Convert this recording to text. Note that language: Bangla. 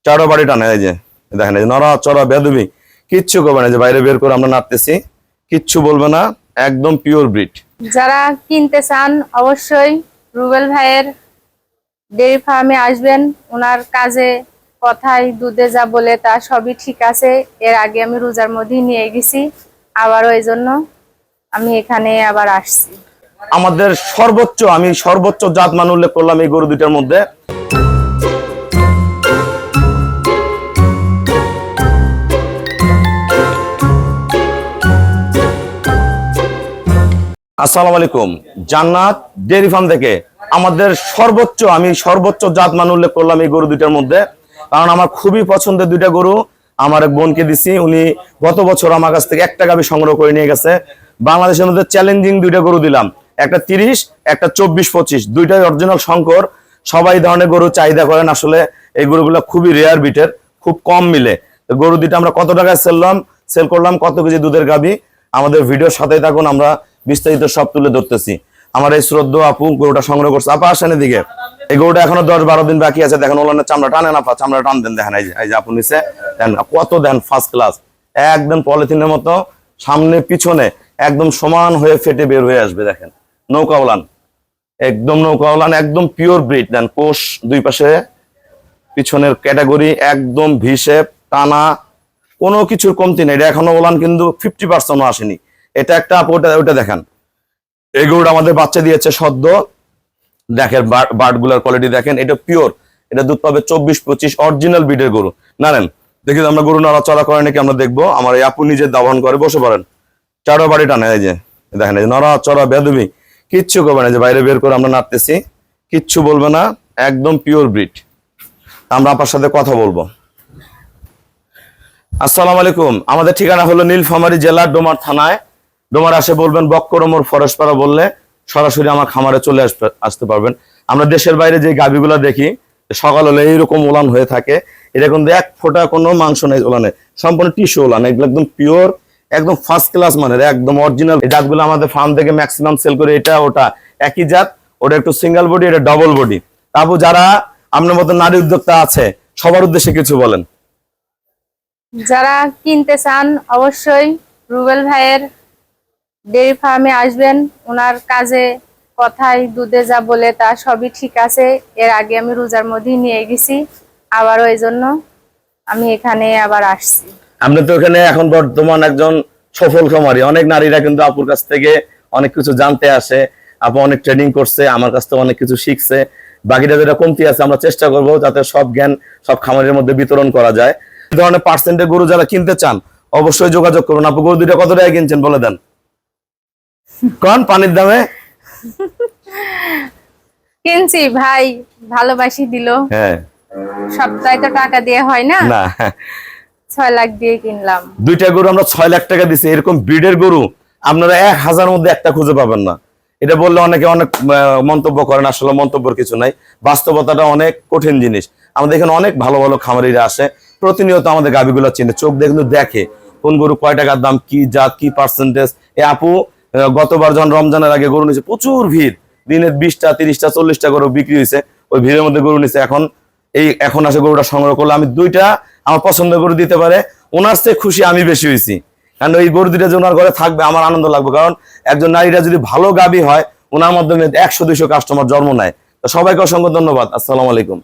চারো বাড়ি টানে। এই যে দেখেন, এই যে নড়া চড়া বেদবি কিচ্ছু করবে না, যে বাইরে বের করে আমরা নাড়তেছি, কিচ্ছু বলবে না, একদম পিওর ব্রিড। যারা কিনতে চান অবশ্যই রুবেল ভাইয়ের ডেইরি ফার্মে আসবেন। ওনার কাজে কথায় দুধে যা বলে তা সবই ঠিক আছে। এর আগে আমি রোজার মধ্যেই নিয়ে গেছি, আবারও এই জন্য আমি এখানে আবার আসছি। আমাদের সর্বোচ্চ, আমি সর্বোচ্চ জাত মান উল্লেখ করলাম এই গরু দুইটার মধ্যে। আসসালামু আলাইকুম, জান্নাত ডেইরি ফার্ম থেকে আমাদের সর্বোচ্চ, আমি সর্বোচ্চ জাত মান উল্লেখ করলাম এই গরু দুইটার মধ্যে, কারণ আমার খুবই পছন্দের দুইটা গরু। আমার এক বোনকে দিছি, উনি গত বছর আমার কাছ থেকে একটা গাভী সংগ্রহ করে নিয়ে গেছে। বাংলাদেশের মধ্যে চ্যালেঞ্জিং দুইটা গরু দিলাম, একটা 30, একটা 24-25, দুইটাই অরিজিনাল শঙ্কর। সবাই ধরনের গরু চাহিদা করেন, আসলে এই গরুগুলো খুবই রেয়ার বিটের, খুব কম মিলে। গরু দুইটা আমরা কত টাকায় সেল করলাম, কত কেজি দুধের গাভী, আমাদের ভিডিওর সাথেই থাকুন, আমরা বিস্তারিত সব তুলে ধরতেছি। আমার এই শ্রদ্ধা আপু গরুটা সংগ্রহ করছে। আপা আসেন এদিকে, এই গরুটা এখনো 10-12 দিন বাকি আছে। দেখেন ওলানের চামড়া টানেন, আপা চামড়া টান দেন, দেখেন এই যে আপু নিচে দেন, কত দেন ফার্স্ট ক্লাস, একদম পলিথিনের মতো সামনে পিছনে একদম সমান হয়ে ফেটে বের হয়ে আসবে। দেখেন নৌকা ওলান, একদম নৌকা ওলান, একদম পিওর ব্রিড। দেন কোষ দুই পাশে, পিছনের ক্যাটাগরি একদম ভি শেপ, টানা, কোনো কিছুর কমতি নেই। এটা এখনো ওলান কিন্তু 50% আসেনি। এটা একটা আপু, ওটা দেখেন। এই গরুটা আমাদের বাচ্চা দিয়েছে সদ্য, দেখেন বার্ড গুলার কোয়ালিটি দেখেন, এটা পিওর, এটা দুধ পাবে 24-25, অরিজিনাল ব্রিডের গরু। নারেন দেখি আমরা গরু নড়াচড়া করে নাকি আমরা দেখবো। আমার এই আপু নিজে দাবান করে, বসে পড়েন, চারো বাড়ি টানে। এই যে দেখেন, এই যে নড়াচড়া বেদবি কিচ্ছু করবে না, যে বাইরে বের করে আমরা নাড়তেছি, কিচ্ছু বলবে না, একদম পিওর ব্রিড। আমরা আপনার সাথে কথা বলবো। আসসালামু আলাইকুম, আমাদের ঠিকানা হলো নীলফামারী জেলার ডোমার থানায়। ডোমার আসে বলবেন বক্করমোর ফরেস্টপাড়া বললে সরাসরি আমার খামারে চলে আসতে পারবেন। আমরা দেশের বাইরে যে গাভীগুলো দেখি সকাল হলে এইরকম ওলান হয়ে থাকে, এটা কিন্তু এক ফোঁটা কোনো মাংস নেই ওলানে, সম্পূর্ণ টিস্যু ওলান, এগুলো একদম পিওর, একদম ফার্স্ট ক্লাস মানের, একদম অরিজিনাল। এই জাতগুলো আমাদের ফার্ম থেকে ম্যাক্সিমাম সেল করে, এটা ওটা একই জাত, ওটা একটু সিঙ্গেল বডি, এটা ডবল বডি। তারপর যারা আপনার মতো নারী উদ্যোক্তা আছে সবার উদ্দেশ্যে কিছু বলেন। যারা কিনতে চান অবশ্যই রুবেল ভাইয়ের ডেইরি ফার্মে আসবেন। ওনার কাজে কথায় দুধে যা বলে তা সবই ঠিক আছে। এর আগে আমি রোজার মধ্যেই নিয়ে গেছি, আবারও এই জন্য আমি এখানে আবার আসছি। আপনি তো এখানে এখন বর্তমান একজন সফল খামারি, অনেক নারীরা কিন্তু আপুর কাছ থেকে অনেক কিছু জানতে আসে। আপু অনেক ট্রেনিং করছে, আমার কাছ থেকে অনেক কিছু শিখছে। বাকিটা যেটা কমতি আছে আমরা চেষ্টা করবো যাতে সব জ্ঞান সব খামারের মধ্যে বিতরণ করা যায়। এই ধরনের পার্সেন্টের গরু যারা কিনতে চান অবশ্যই যোগাযোগ করুন। আপু গরু দুইটা কত টাকা কিনছেন বলে দেন, কোন পানির দামে কিনছি ভাই, ভালোবাসি দিল। হ্যাঁ, সপ্তাহে তো টাকা দিয়ে হয় না, 6 লাখ দিয়ে কিনলাম। দুইটা গরু আমরা 6 লাখ টাকা দিছি। এরকম ব্রিডের গরু আপনারা 1000 মধ্যে একটা খুঁজে পাবেন না। এটা বললে অনেকে অনেক মন্তব্য করেন, আসলে মন্তব্যের কিছু নাই, বাস্তবতাটা অনেক কঠিন জিনিস। আমাদের এখানে অনেক ভালো ভালো খামারিরা আসে, প্রতিনিয়ত আমাদের গাভীগুলো চিনে, চোখ দিয়ে কিন্তু দেখে কোন গরু কয় টাকার দাম, কি জাত, কি পার্সেন্টেজ। এ আপু গতবার যখন রমজানের আগে গরু নিয়েছে, প্রচুর ভিড়, দিনে 20টা 30টা 40টা গরু বিক্রি হয়েছে, ওই ভিড়ের মধ্যে গরু নিয়েছে। এখন আসে গরুটা সংগ্রহ করলে আমি দুইটা আমার পছন্দের গরু দিতে পারে, ওনার চেয়ে খুশি আমি বেশি হয়েছি। কারণ ওই গরু দুইটা যে ওনার ঘরে থাকবে আমার আনন্দ লাগবে, কারণ একজন নারীরা যদি ভালো গাভী হয় ওনার মাধ্যমে 100-200 কাস্টমার জন্ম নেয়। তো সবাইকে অসংখ্য ধন্যবাদ। আসসালামু আলাইকুম।